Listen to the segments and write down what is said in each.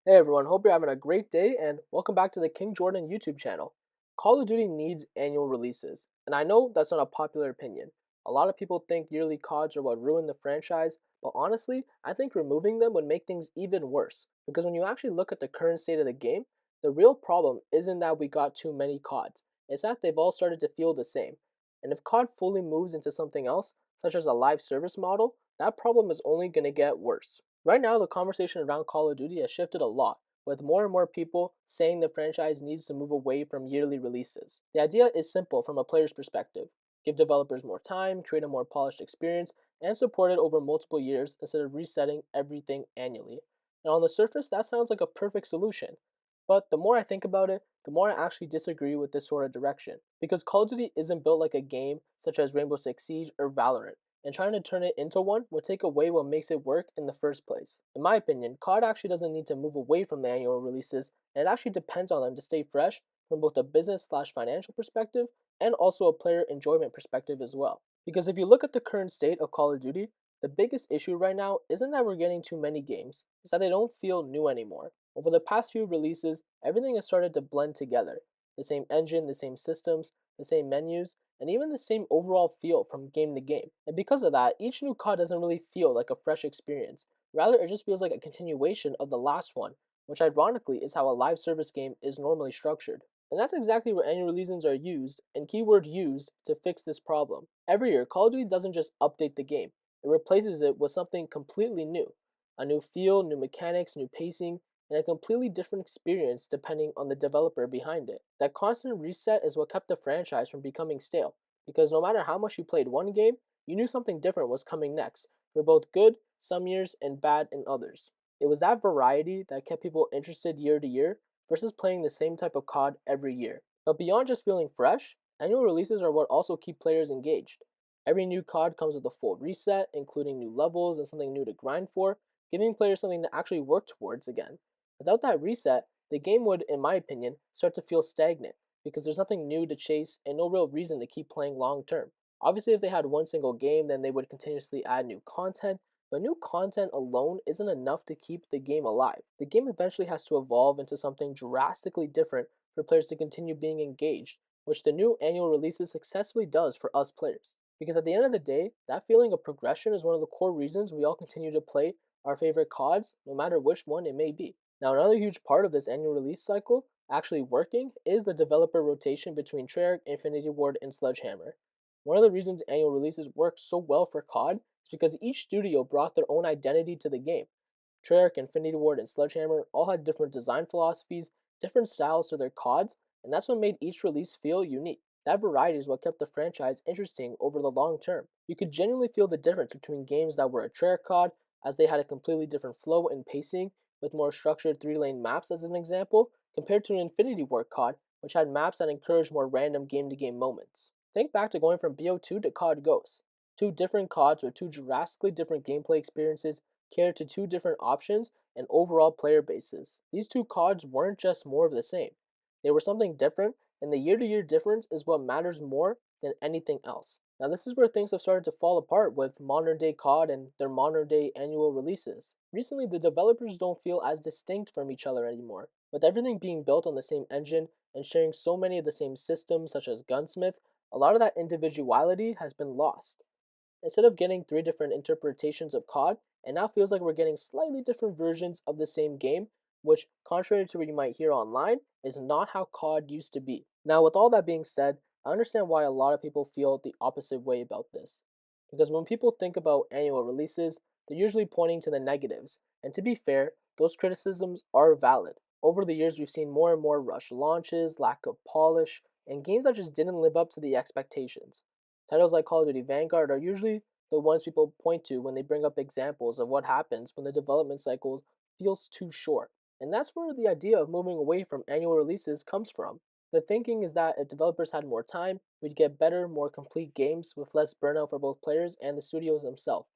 Hey everyone, hope you're having a great day and welcome back to the King Jordan YouTube channel. Call of Duty needs annual releases, and I know that's not a popular opinion. A lot of people think yearly CODs are what ruined the franchise, but honestly, I think removing them would make things even worse. Because when you actually look at the current state of the game, the real problem isn't that we got too many CODs, it's that they've all started to feel the same. And if COD fully moves into something else, such as a live service model, that problem is only going to get worse. Right now, the conversation around Call of Duty has shifted a lot, with more and more people saying the franchise needs to move away from yearly releases. The idea is simple from a player's perspective: give developers more time, create a more polished experience, and support it over multiple years instead of resetting everything annually. And on the surface, that sounds like a perfect solution. But the more I think about it, the more I actually disagree with this sort of direction. Because Call of Duty isn't built like a game such as Rainbow Six Siege or Valorant, and trying to turn it into one would take away what makes it work in the first place. In my opinion, COD actually doesn't need to move away from the annual releases, and it actually depends on them to stay fresh from both a business/financial perspective and also a player enjoyment perspective as well. Because if you look at the current state of Call of Duty, the biggest issue right now isn't that we're getting too many games, it's that they don't feel new anymore. Over the past few releases, everything has started to blend together. The same engine, the same systems, the same menus, and even the same overall feel from game to game. And because of that, each new COD doesn't really feel like a fresh experience. Rather, it just feels like a continuation of the last one, which ironically is how a live service game is normally structured. And that's exactly where annual releases are used, and keyword used, to fix this problem. Every year, Call of Duty doesn't just update the game, it replaces it with something completely new. A new feel, new mechanics, new pacing, and a completely different experience depending on the developer behind it. That constant reset is what kept the franchise from becoming stale, because no matter how much you played one game, you knew something different was coming next, for both good some years and bad in others. It was that variety that kept people interested year to year versus playing the same type of COD every year. But beyond just feeling fresh, annual releases are what also keep players engaged. Every new COD comes with a full reset, including new levels and something new to grind for, giving players something to actually work towards again. Without that reset, the game would, in my opinion, start to feel stagnant because there's nothing new to chase and no real reason to keep playing long term. Obviously, if they had one single game, then they would continuously add new content, but new content alone isn't enough to keep the game alive. The game eventually has to evolve into something drastically different for players to continue being engaged, which the new annual releases successfully does for us players. Because at the end of the day, that feeling of progression is one of the core reasons we all continue to play our favorite CODs, no matter which one it may be. Now, another huge part of this annual release cycle actually working is the developer rotation between Treyarch, Infinity Ward, and Sledgehammer. One of the reasons annual releases work so well for COD is because each studio brought their own identity to the game. Treyarch, Infinity Ward, and Sledgehammer all had different design philosophies, different styles to their CODs, and that's what made each release feel unique. That variety is what kept the franchise interesting over the long term. You could genuinely feel the difference between games that were a Treyarch COD, as they had a completely different flow and pacing, with more structured 3 lane maps as an example, compared to an Infinity Ward COD, which had maps that encouraged more random game to game moments. Think back to going from BO2 to COD Ghosts. Two different CODs with two drastically different gameplay experiences catered to two different options and overall player bases. These two CODs weren't just more of the same, they were something different, and the year to year difference is what matters more than anything else. Now, this is where things have started to fall apart with modern day COD and their modern day annual releases. Recently, the developers don't feel as distinct from each other anymore. With everything being built on the same engine and sharing so many of the same systems, such as Gunsmith, a lot of that individuality has been lost. Instead of getting three different interpretations of COD, it now feels like we're getting slightly different versions of the same game, which, contrary to what you might hear online, is not how COD used to be. Now, with all that being said, I understand why a lot of people feel the opposite way about this. Because when people think about annual releases, they're usually pointing to the negatives, and to be fair, those criticisms are valid. Over the years, we've seen more and more rush launches, lack of polish, and games that just didn't live up to the expectations. Titles like Call of Duty Vanguard are usually the ones people point to when they bring up examples of what happens when the development cycle feels too short. And that's where the idea of moving away from annual releases comes from. The thinking is that if developers had more time, we'd get better, more complete games with less burnout for both players and the studios themselves.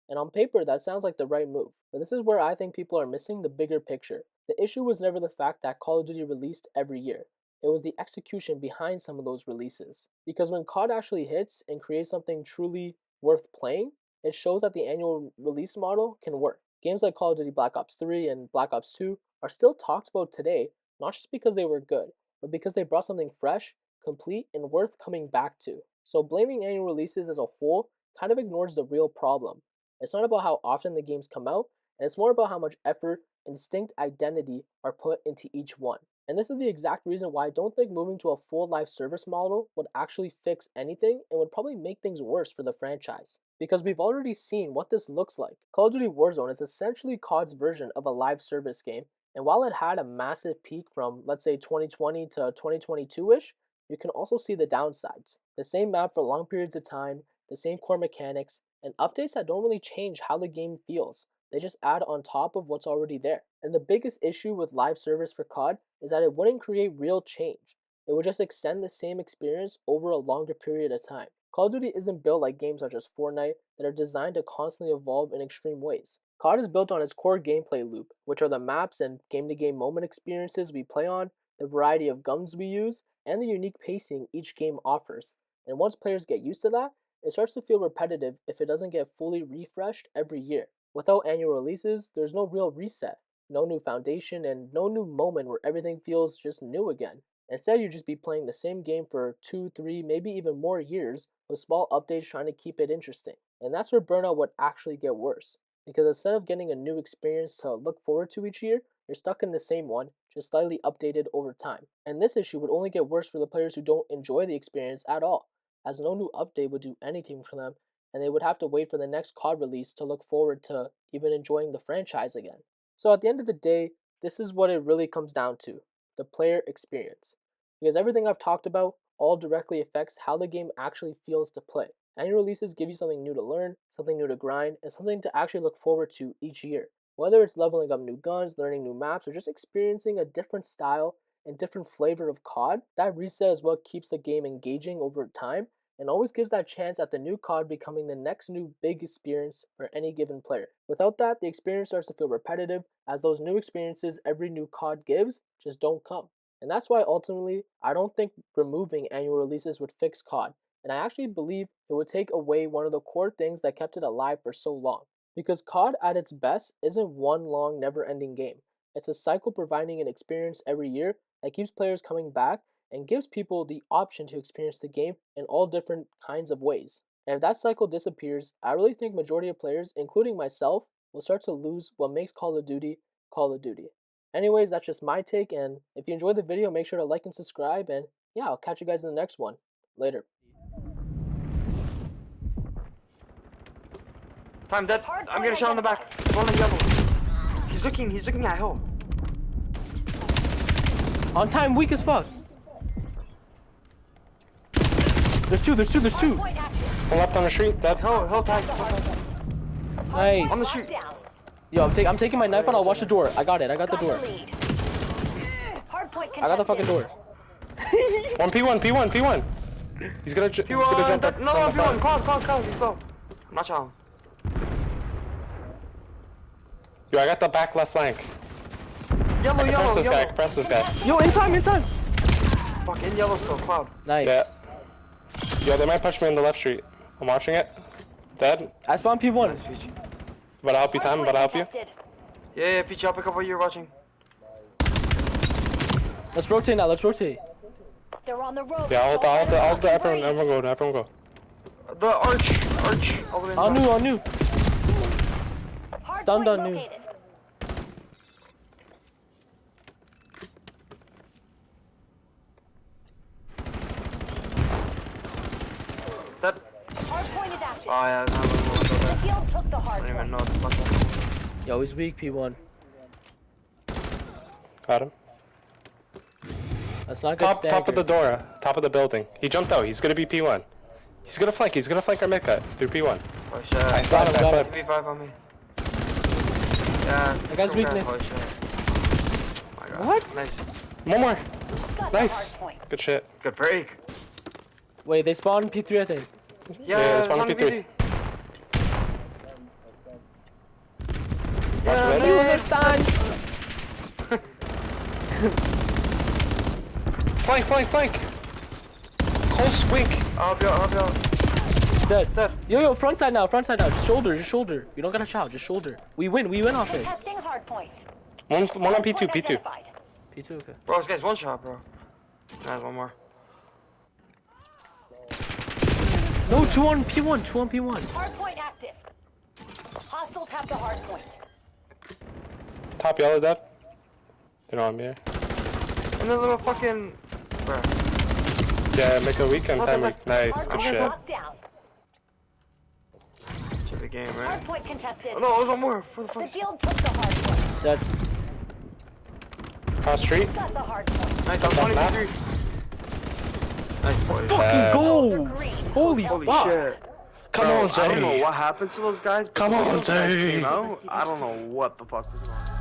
And on paper, that sounds like the right move. But this is where I think people are missing the bigger picture. The issue was never the fact that Call of Duty released every year. It was the execution behind some of those releases. Because when COD actually hits and creates something truly worth playing, it shows that the annual release model can work. Games like Call of Duty Black Ops 3 and Black Ops 2 are still talked about today, not just because they were good, but because they brought something fresh, complete, and worth coming back to. So blaming annual releases as a whole kind of ignores the real problem. It's not about how often the games come out, and it's more about how much effort and distinct identity are put into each one. And this is the exact reason why I don't think moving to a full live service model would actually fix anything and would probably make things worse for the franchise. Because we've already seen what this looks like. Call of Duty Warzone is essentially COD's version of a live service game, and while it had a massive peak from, let's say, 2020 to 2022 ish, you can also see the downsides. The same map for long periods of time, the same core mechanics, and updates that don't really change how the game feels. They just add on top of what's already there. And the biggest issue with live service for COD is that it wouldn't create real change. It would just extend the same experience over a longer period of time. Call of Duty isn't built like games such as Fortnite that are designed to constantly evolve in extreme ways. COD is built on its core gameplay loop, which are the maps and game-to-game moment experiences we play on, the variety of guns we use, and the unique pacing each game offers. And once players get used to that, it starts to feel repetitive if it doesn't get fully refreshed every year. Without annual releases, there's no real reset, no new foundation, and no new moment where everything feels just new again. Instead, you just be playing the same game for 2, 3, maybe even more years with small updates trying to keep it interesting. And that's where burnout would actually get worse. Because instead of getting a new experience to look forward to each year, you're stuck in the same one, just slightly updated over time. And this issue would only get worse for the players who don't enjoy the experience at all, as no new update would do anything for them, and they would have to wait for the next COD release to look forward to even enjoying the franchise again. So at the end of the day, this is what it really comes down to, the player experience. Because everything I've talked about all directly affects how the game actually feels to play. Annual releases give you something new to learn, something new to grind, and something to actually look forward to each year. Whether it's leveling up new guns, learning new maps, or just experiencing a different style and different flavor of COD, that reset is what keeps the game engaging over time and always gives that chance at the new COD becoming the next new big experience for any given player. Without that, the experience starts to feel repetitive, as those new experiences every new COD gives just don't come. And that's why ultimately, I don't think removing annual releases would fix COD, and I actually believe it would take away one of the core things that kept it alive for so long. Because COD at its best isn't one long, never-ending game. It's a cycle providing an experience every year that keeps players coming back and gives people the option to experience the game in all different kinds of ways. And if that cycle disappears, I really think majority of players, including myself, will start to lose what makes Call of Duty Call of Duty. Anyways, that's just my take, and if you enjoyed the video, make sure to like and subscribe, and yeah, I'll catch you guys in the next one. Later. Time dead. I'm getting shot on the back. One on yellow. He's looking at hill. On time, weak as fuck. There's two. Pull up on the street, dead. Hill tag. Nice. On the street. Yo, I'm taking my knife out, I'll watch the door. I got the door. I got the fucking door. P1. He's gonna jump up. No, P1. Cloud. He's low. I'm not shot. Yo, I got the back left flank. Yellow. Press this guy. Yo, in time. Fuck, in yellow still, Cloud. Nice. Yeah. Yo, they might push me in the left street. I'm watching it. Dead. I spawned P1. Nice, Peachy. But I'll help you, Tom. But I'll help you. Yeah, Peachy, I'll pick up what you're watching. Let's rotate now. They're on the road. Yeah, I'll do everyone go. The arch. All the way in the On new. Stunned on new. That. Hardpoint is active. Oh yeah, no, The field took the I hard don't even point. know what the fuck that is. Yo, he's weak, P1. Got him. That's not good. Top of the door. Top of the building. He jumped out. He's gonna be P1. He's gonna flank our mid cut through P1. Oh shit. I got him. V5 on me. Yeah. That guy's weak, Nick. Oh shit. Oh my God. What? Nice. One more. Got the Nice. hard point. Good shit. Good break. Wait, they spawned P3, I think. Yeah, it's one on the P3. BG. Watch Yeah, red. He was a stun. Flank. Close wink. I'll be out. Dead. Yo, front side now. Just shoulder. You don't gotta shout, just shoulder. We win off this. Testing hard point. One on P2, Hardpoint P2. identified. P2, okay. Bro, this guy's one shot, bro. Nah, one more. No, two on P1, two on P1. Hardpoint active. Hostiles have the hardpoint. Top yellow dead. They're not on me here. And the little fucking. Bro. Yeah, make a weekend Nothing time. like- Nice, good Hardpoint shit. locked down. To the game, right? Hardpoint contested. Oh, no, there's one more. For the The fuck. field took the hardpoint. Dead. Cross street. Got the hardpoint. Nice, I'm 23. Nice, boys. Uh, Go! Agreed. Holy Holy fuck! shit. Come Bro, on, I don't know Zay. what happened to those guys. But Come the on, way those guys Zay. came out, I don't know what the fuck was going on.